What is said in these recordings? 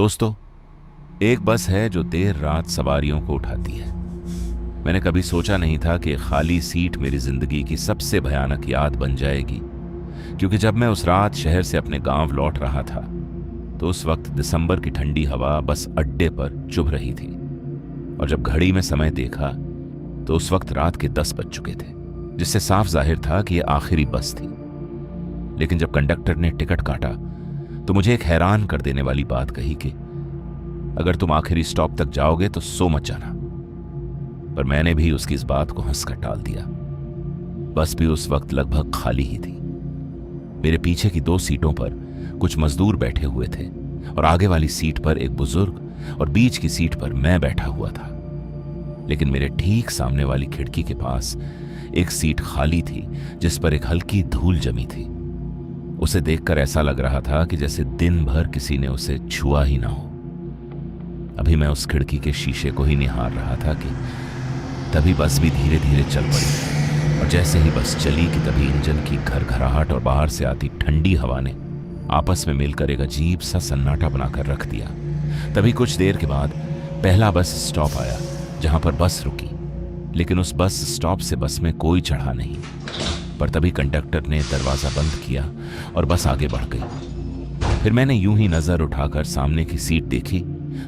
दोस्तों, एक बस है जो देर रात सवारियों को उठाती है। मैंने कभी सोचा नहीं था कि खाली सीट मेरी जिंदगी की सबसे भयानक याद बन जाएगी, क्योंकि जब मैं उस रात शहर से अपने गांव लौट रहा था तो उस वक्त दिसंबर की ठंडी हवा बस अड्डे पर चुभ रही थी। और जब घड़ी में समय देखा तो उस वक्त रात के 10 बज चुके थे, जिससे साफ जाहिर था कि यह आखिरी बस थी। लेकिन जब कंडक्टर ने टिकट काटा तो मुझे एक हैरान कर देने वाली बात कही कि अगर तुम आखिरी स्टॉप तक जाओगे तो सो मत जाना। पर मैंने भी उसकी इस बात को हंसकर टाल दिया। बस भी उस वक्त लगभग खाली ही थी। मेरे पीछे की 2 सीटों पर कुछ मजदूर बैठे हुए थे और आगे वाली सीट पर एक बुजुर्ग और बीच की सीट पर मैं बैठा हुआ था। लेकिन मेरे ठीक सामने वाली खिड़की के पास एक सीट खाली थी जिस पर एक हल्की धूल जमी थी। उसे देखकर ऐसा लग रहा था कि जैसे दिन भर किसी ने उसे छुआ ही ना हो। अभी मैं उस खिड़की के शीशे को ही निहार रहा था कि तभी बस भी धीरे धीरे चल पड़ी। और जैसे ही बस चली कि तभी इंजन की घरघराहट और बाहर से आती ठंडी हवा ने आपस में मिलकर एक अजीब सा सन्नाटा बनाकर रख दिया। तभी कुछ देर के बाद पहला बस स्टॉप आया जहां पर बस रुकी। लेकिन उस बस स्टॉप से बस में कोई चढ़ा नहीं। पर तभी कंडक्टर ने दरवाजा बंद किया और बस आगे बढ़ गई। फिर मैंने यूं ही नजर उठाकर सामने की सीट देखी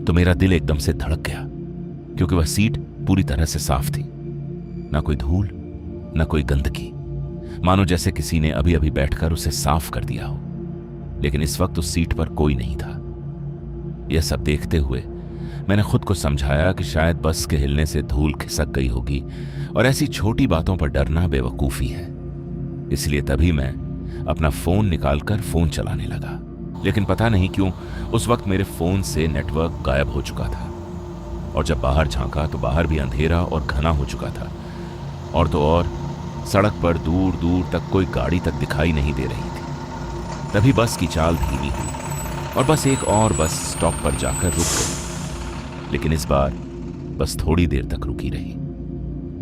तो मेरा दिल एकदम से धड़क गया, क्योंकि वह सीट पूरी तरह से साफ थी। ना कोई धूल, ना कोई गंदगी, मानो जैसे किसी ने अभी अभी बैठकर उसे साफ कर दिया हो। लेकिन इस वक्त उस सीट पर कोई नहीं था। यह सब देखते हुए मैंने खुद को समझाया कि शायद बस के हिलने से धूल खिसक गई होगी और ऐसी छोटी बातों पर डरना बेवकूफी है। इसलिए तभी मैं अपना फोन निकालकर फोन चलाने लगा। लेकिन पता नहीं क्यों उस वक्त मेरे फोन से नेटवर्क गायब हो चुका था। और जब बाहर झांका तो बाहर भी अंधेरा और घना हो चुका था। और तो और सड़क पर दूर दूर तक कोई गाड़ी तक दिखाई नहीं दे रही थी। तभी बस की चाल धीमी हुई और बस एक और बस स्टॉप पर जाकर रुक गई। लेकिन इस बार बस थोड़ी देर तक रुकी रही।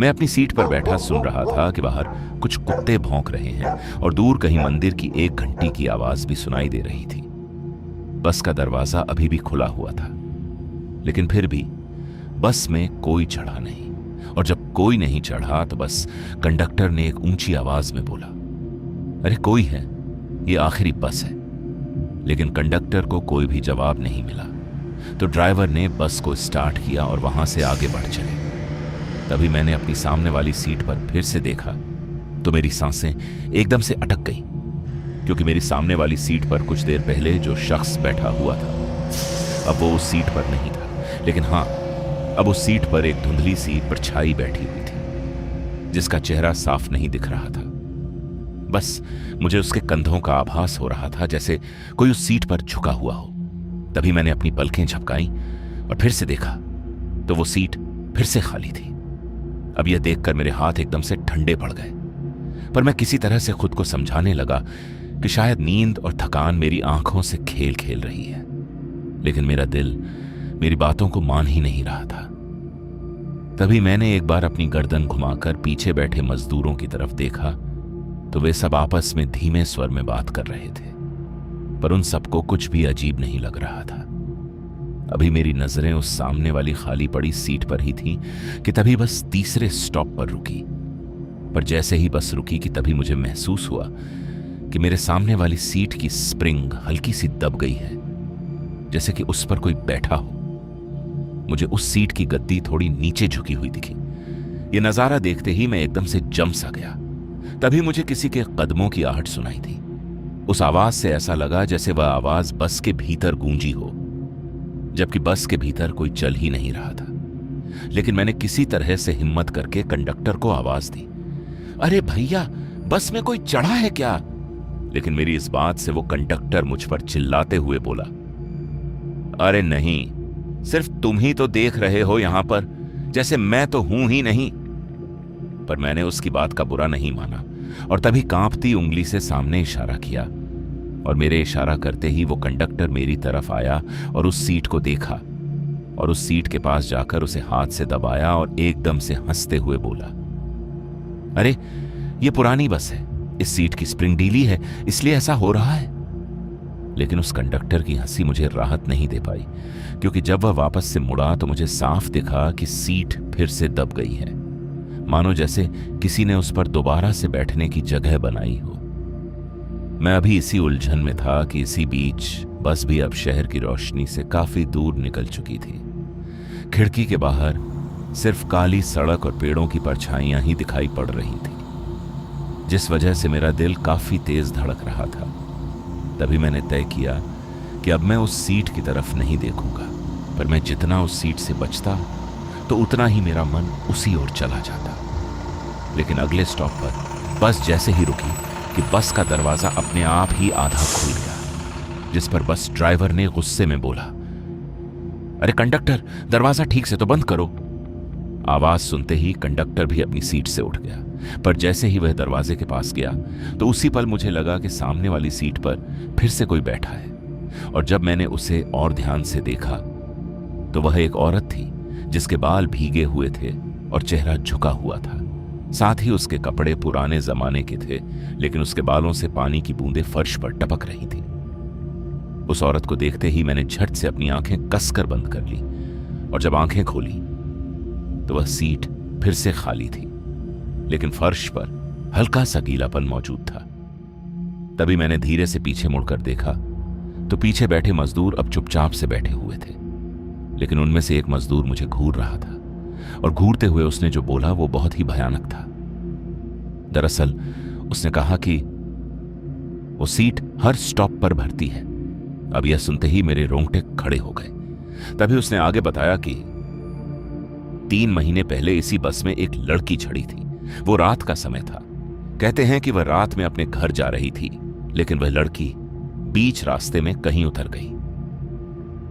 मैं अपनी सीट पर बैठा सुन रहा था कि बाहर कुछ कुत्ते भौंक रहे हैं और दूर कहीं मंदिर की 1 घंटी की आवाज भी सुनाई दे रही थी। बस का दरवाजा अभी भी खुला हुआ था, लेकिन फिर भी बस में कोई चढ़ा नहीं। और जब कोई नहीं चढ़ा तो बस कंडक्टर ने एक ऊंची आवाज में बोला, अरे कोई है, ये आखिरी बस है। लेकिन कंडक्टर को कोई भी जवाब नहीं मिला। तो ड्राइवर ने बस को स्टार्ट किया और वहां से आगे बढ़ चले। तभी मैंने अपनी सामने वाली सीट पर फिर से देखा तो मेरी सांसें एकदम से अटक गई, क्योंकि मेरी सामने वाली सीट पर कुछ देर पहले जो शख्स बैठा हुआ था अब वो उस सीट पर नहीं था। लेकिन हां, अब उस सीट पर एक धुंधली सी परछाई बैठी हुई थी जिसका चेहरा साफ नहीं दिख रहा था। बस मुझे उसके कंधों का आभास हो रहा था, जैसे कोई उस सीट पर झुका हुआ हो। तभी मैंने अपनी पलकें झपकाई और फिर से देखा तो वो सीट फिर से खाली थी। अब यह देखकर मेरे हाथ एकदम से ठंडे पड़ गए। पर मैं किसी तरह से खुद को समझाने लगा कि शायद नींद और थकान मेरी आंखों से खेल खेल रही है। लेकिन मेरा दिल मेरी बातों को मान ही नहीं रहा था। तभी मैंने एक बार अपनी गर्दन घुमाकर पीछे बैठे मजदूरों की तरफ देखा तो वे सब आपस में धीमे स्वर में बात कर रहे थे। पर उन सबको कुछ भी अजीब नहीं लग रहा था। अभी मेरी नजरें उस सामने वाली खाली पड़ी सीट पर ही थीं कि तभी बस तीसरे स्टॉप पर रुकी। पर जैसे ही बस रुकी कि तभी मुझे महसूस हुआ कि मेरे सामने वाली सीट की स्प्रिंग हल्की सी दब गई है, जैसे कि उस पर कोई बैठा हो। मुझे उस सीट की गद्दी थोड़ी नीचे झुकी हुई दिखी। यह नजारा देखते ही मैं एकदम से जम सा गया। तभी मुझे किसी के कदमों की आहट सुनाई थी। उस आवाज से ऐसा लगा जैसे वह आवाज बस के भीतर गूंजी हो, जबकि बस के भीतर कोई चल ही नहीं रहा था। लेकिन मैंने किसी तरह से हिम्मत करके कंडक्टर को आवाज दी, अरे भैया, बस में कोई चढ़ा है क्या? लेकिन मेरी इस बात से वो कंडक्टर मुझ पर चिल्लाते हुए बोला, अरे नहीं, सिर्फ तुम ही तो देख रहे हो यहां पर, जैसे मैं तो हूं ही नहीं। पर मैंने उसकी बात का बुरा नहीं माना और तभी कांपती उंगली से सामने इशारा किया। और मेरे इशारा करते ही वो कंडक्टर मेरी तरफ आया और उस सीट को देखा और उस सीट के पास जाकर उसे हाथ से दबाया और एकदम से हंसते हुए बोला, अरे ये पुरानी बस है, इस सीट की स्प्रिंग ढीली है, इसलिए ऐसा हो रहा है। लेकिन उस कंडक्टर की हंसी मुझे राहत नहीं दे पाई, क्योंकि जब वह वापस से मुड़ा तो मुझे साफ दिखा कि सीट फिर से दब गई है, मानो जैसे किसी ने उस पर दोबारा से बैठने की जगह बनाई हो। मैं अभी इसी उलझन में था कि इसी बीच बस भी अब शहर की रोशनी से काफी दूर निकल चुकी थी। खिड़की के बाहर सिर्फ काली सड़क और पेड़ों की परछाइयां ही दिखाई पड़ रही थी, जिस वजह से मेरा दिल काफी तेज धड़क रहा था। तभी मैंने तय किया कि अब मैं उस सीट की तरफ नहीं देखूंगा, पर मैं जितना उस सीट से बचता तो उतना ही मेरा मन उसी ओर चला जाता। लेकिन अगले स्टॉप पर बस जैसे ही रुकी कि बस का दरवाजा अपने आप ही आधा खुल गया, जिस पर बस ड्राइवर ने गुस्से में बोला, अरे कंडक्टर, दरवाजा ठीक से तो बंद करो। आवाज सुनते ही कंडक्टर भी अपनी सीट से उठ गया, पर जैसे ही वह दरवाजे के पास गया तो उसी पल मुझे लगा कि सामने वाली सीट पर फिर से कोई बैठा है। और जब मैंने उसे और ध्यान से देखा तो वह एक औरत थी जिसके बाल भीगे हुए थे और चेहरा झुका हुआ था। साथ ही उसके कपड़े पुराने जमाने के थे, लेकिन उसके बालों से पानी की बूंदें फर्श पर टपक रही थी। उस औरत को देखते ही मैंने झट से अपनी आंखें कसकर बंद कर ली, और जब आंखें खोली तो वह सीट फिर से खाली थी, लेकिन फर्श पर हल्का सा गीलापन मौजूद था। तभी मैंने धीरे से पीछे मुड़कर देखा तो पीछे बैठे मजदूर अब चुपचाप से बैठे हुए थे, लेकिन उनमें से एक मजदूर मुझे घूर रहा था, और घूरते हुए उसने जो बोला वो बहुत ही भयानक था। दरअसल उसने कहा कि वो सीट हर स्टॉप पर भरती है। अब यह सुनते ही मेरे रोंगटे खड़े हो गए। तभी उसने आगे बताया कि 3 महीने पहले इसी बस में एक लड़की चढ़ी थी। वो रात का समय था। कहते हैं कि वह रात में अपने घर जा रही थी, लेकिन वह लड़की बीच रास्ते में कहीं उतर गई।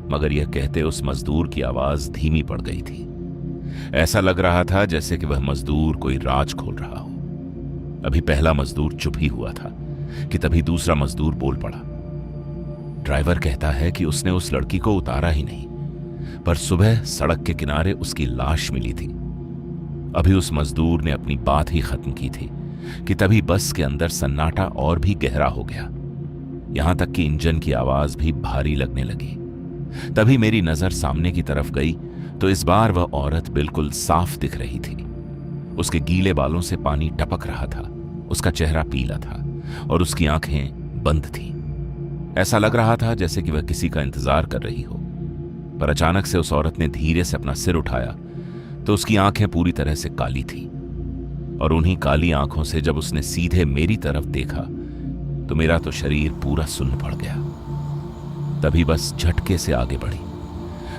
मगर यह कहते उस मजदूर की आवाज धीमी पड़ गई थी। ऐसा लग रहा था जैसे कि वह मजदूर कोई राज खोल रहा हो। अभी पहला मजदूर चुप ही हुआ था कि तभी दूसरा मजदूर बोल पड़ा, ड्राइवर कहता है कि उसने उस लड़की को उतारा ही नहीं, पर सुबह सड़क के किनारे उसकी लाश मिली थी। अभी उस मजदूर ने अपनी बात ही खत्म की थी कि तभी बस के अंदर सन्नाटा और भी गहरा हो गया, यहां तक कि इंजन की आवाज भी भारी लगने लगी। तभी मेरी नजर सामने की तरफ गई तो इस बार वह औरत बिल्कुल साफ दिख रही थी। उसके गीले बालों से पानी टपक रहा था, उसका चेहरा पीला था और उसकी आंखें बंद थीं। ऐसा लग रहा था जैसे कि वह किसी का इंतजार कर रही हो। पर अचानक से उस औरत ने धीरे से अपना सिर उठाया तो उसकी आंखें पूरी तरह से काली थी, और उन्हीं काली आंखों से जब उसने सीधे मेरी तरफ देखा तो मेरा तो शरीर पूरा सुन्न पड़ गया। तभी बस झटके से आगे बढ़ी,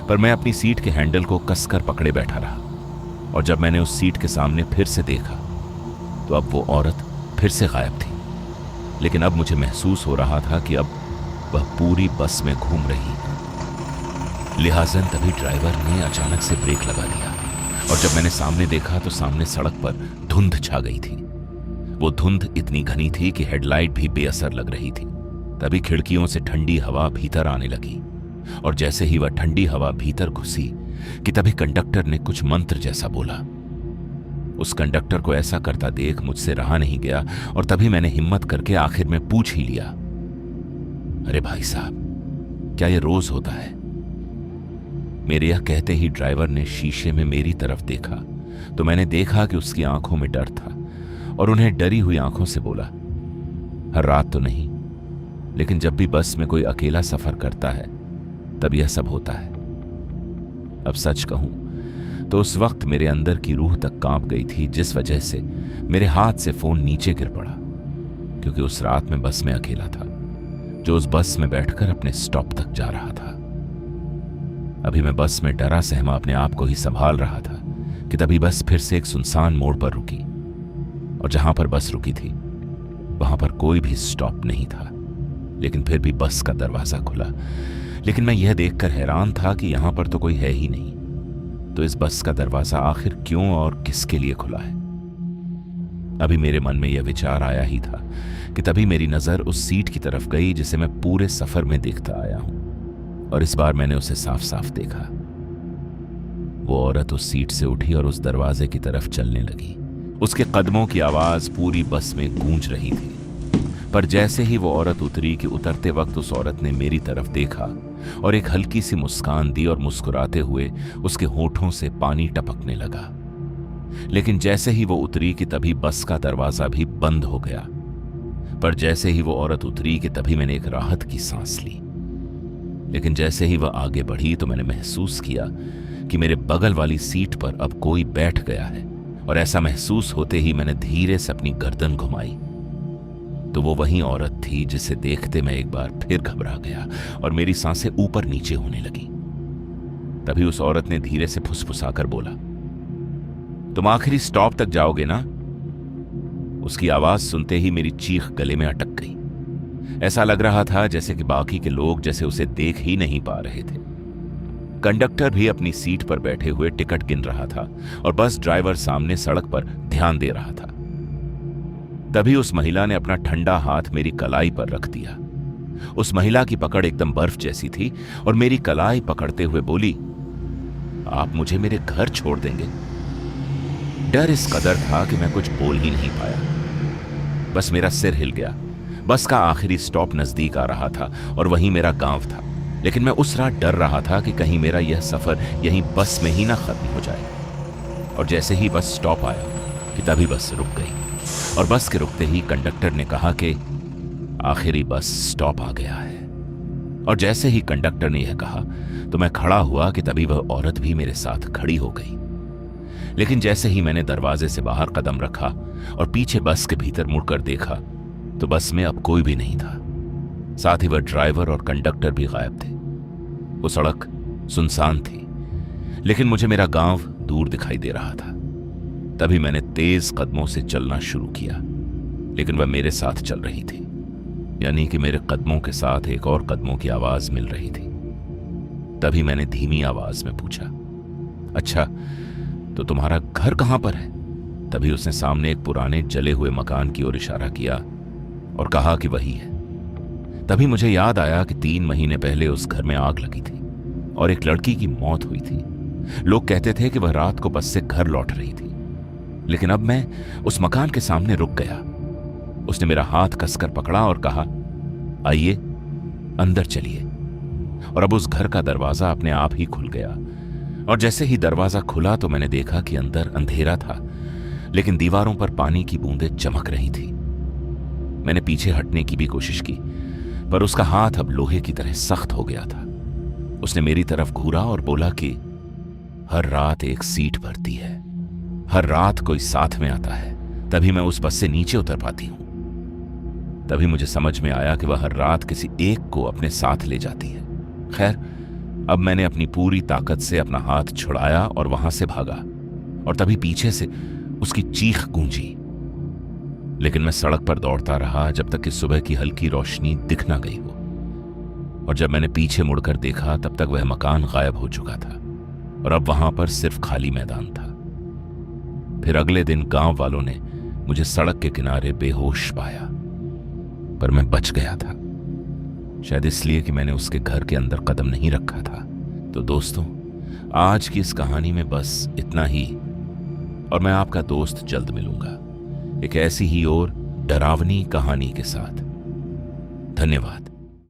पर मैं अपनी सीट के हैंडल को कसकर पकड़े बैठा रहा। और जब मैंने उस सीट के सामने फिर से देखा तो अब वो औरत फिर से गायब थी, लेकिन अब मुझे महसूस हो रहा था कि अब वह पूरी बस में घूम रही है। लिहाजन तभी ड्राइवर ने अचानक से ब्रेक लगा दिया, और जब मैंने सामने देखा तो सामने सड़क पर धुंध छा गई थी। वो धुंध इतनी घनी थी कि हेडलाइट भी बेअसर लग रही थी। तभी खिड़कियों से ठंडी हवा भीतर आने लगी, और जैसे ही वह ठंडी हवा भीतर घुसी कि तभी कंडक्टर ने कुछ मंत्र जैसा बोला। उस कंडक्टर को ऐसा करता देख मुझसे रहा नहीं गया, और तभी मैंने हिम्मत करके आखिर में पूछ ही लिया, अरे भाई साहब, क्या ये रोज होता है? मेरे यह कहते ही ड्राइवर ने शीशे में मेरी तरफ देखा तो मैंने देखा कि उसकी आंखों में डर था, और उन्हें डरी हुई आंखों से बोला, हर रात तो नहीं, लेकिन जब भी बस में कोई अकेला सफर करता है तब यह सब होता है। अब सच कहूं तो उस वक्त मेरे अंदर की रूह तक कांप गई थी, जिस वजह से मेरे हाथ से फोन नीचे गिर पड़ा, क्योंकि उस रात में बस में अकेला था, जो उस बस में बैठकर अपने स्टॉप तक जा रहा था। अभी मैं बस में डरा सहमा अपने आप को ही संभाल रहा था कि तभी बस फिर से एक सुनसान मोड़ पर रुकी, और जहां पर बस रुकी थी वहां पर कोई भी स्टॉप नहीं था, लेकिन फिर भी बस का दरवाजा खुला। लेकिन मैं यह देखकर हैरान था कि यहां पर तो कोई है ही नहीं, तो इस बस का दरवाजा आखिर क्यों और किसके लिए खुला है? अभी मेरे मन में यह विचार आया ही था कि तभी मेरी नजर उस सीट की तरफ गई जिसे मैं पूरे सफर में देखता आया हूं, और इस बार मैंने उसे साफ साफ देखा। वो औरत उस सीट से उठी और उस दरवाजे की तरफ चलने लगी। उसके कदमों की आवाज पूरी बस में गूंज रही थी। पर जैसे ही वो औरत उतरी कि उतरते वक्त उस औरत ने मेरी तरफ देखा और एक हल्की सी मुस्कान दी और मुस्कुराते हुए उसके होठों से पानी टपकने लगा। लेकिन जैसे ही वो उतरी कि तभी बस का दरवाजा भी बंद हो गया। पर जैसे ही वो औरत उतरी कि तभी मैंने एक राहत की सांस ली। लेकिन जैसे ही वह आगे बढ़ी तो मैंने महसूस किया कि मेरे बगल वाली सीट पर अब कोई बैठ गया है, और ऐसा महसूस होते ही मैंने धीरे से अपनी गर्दन घुमाई तो वो वही औरत थी जिसे देखते मैं एक बार फिर घबरा गया और मेरी सांसें ऊपर नीचे होने लगी। तभी उस औरत ने धीरे से फुसफुसाकर बोला, तुम आखिरी स्टॉप तक जाओगे ना? उसकी आवाज सुनते ही मेरी चीख गले में अटक गई। ऐसा लग रहा था जैसे कि बाकी के लोग जैसे उसे देख ही नहीं पा रहे थे। कंडक्टर भी अपनी सीट पर बैठे हुए टिकट गिन रहा था और बस ड्राइवर सामने सड़क पर ध्यान दे रहा था। तभी उस महिला ने अपना ठंडा हाथ मेरी कलाई पर रख दिया। उस महिला की पकड़ एकदम बर्फ जैसी थी और मेरी कलाई पकड़ते हुए बोली, आप मुझे मेरे घर छोड़ देंगे? डर इस कदर था कि मैं कुछ बोल ही नहीं पाया। बस मेरा सिर हिल गया। बस का आखिरी स्टॉप नजदीक आ रहा था और वहीं मेरा गांव था। लेकिन मैं उस रात डर रहा था कि कहीं मेरा यह सफर यहीं बस में ही ना खत्म हो जाए। और जैसे ही बस स्टॉप आया कि तभी बस रुक गई और बस के रुकते ही कंडक्टर ने कहा कि आखिरी बस स्टॉप आ गया है। और जैसे ही कंडक्टर ने यह कहा तो मैं खड़ा हुआ कि तभी वह औरत भी मेरे साथ खड़ी हो गई। लेकिन जैसे ही मैंने दरवाजे से बाहर कदम रखा और पीछे बस के भीतर मुड़कर देखा तो बस में अब कोई भी नहीं था। साथ ही वह ड्राइवर और कंडक्टर भी गायब थे। वो सड़क सुनसान थी, लेकिन मुझे मेरा गांव दूर दिखाई दे रहा था। तभी मैंने तेज कदमों से चलना शुरू किया, लेकिन वह मेरे साथ चल रही थी, यानी कि मेरे कदमों के साथ एक और कदमों की आवाज मिल रही थी। तभी मैंने धीमी आवाज में पूछा, अच्छा तो तुम्हारा घर कहां पर है? तभी उसने सामने एक पुराने जले हुए मकान की ओर इशारा किया और कहा कि वही है। तभी मुझे याद आया कि 3 महीने पहले उस घर में आग लगी थी और एक लड़की की मौत हुई थी। लोग कहते थे कि वह रात को बस से घर लौट रही थी। लेकिन अब मैं उस मकान के सामने रुक गया। उसने मेरा हाथ कसकर पकड़ा और कहा, आइए अंदर चलिए। और अब उस घर का दरवाजा अपने आप ही खुल गया और जैसे ही दरवाजा खुला तो मैंने देखा कि अंदर अंधेरा था, लेकिन दीवारों पर पानी की बूंदें चमक रही थी। मैंने पीछे हटने की भी कोशिश की, पर उसका हाथ अब लोहे की तरह सख्त हो गया था। उसने मेरी तरफ घूरा और बोला कि हर रात एक सीट भरती है, हर रात कोई साथ में आता है, तभी मैं उस बस से नीचे उतर पाती हूं। तभी मुझे समझ में आया कि वह हर रात किसी एक को अपने साथ ले जाती है। खैर, अब मैंने अपनी पूरी ताकत से अपना हाथ छुड़ाया और वहां से भागा और तभी पीछे से उसकी चीख गूंजी। लेकिन मैं सड़क पर दौड़ता रहा जब तक कि सुबह की हल्की रोशनी दिख ना गई हो। और जब मैंने पीछे मुड़कर देखा तब तक वह मकान गायब हो चुका था और अब वहां पर सिर्फ खाली मैदान था। फिर अगले दिन गांव वालों ने मुझे सड़क के किनारे बेहोश पाया, पर मैं बच गया था, शायद इसलिए कि मैंने उसके घर के अंदर कदम नहीं रखा था। तो दोस्तों, आज की इस कहानी में बस इतना ही, और मैं आपका दोस्त जल्द मिलूंगा एक ऐसी ही और डरावनी कहानी के साथ। धन्यवाद।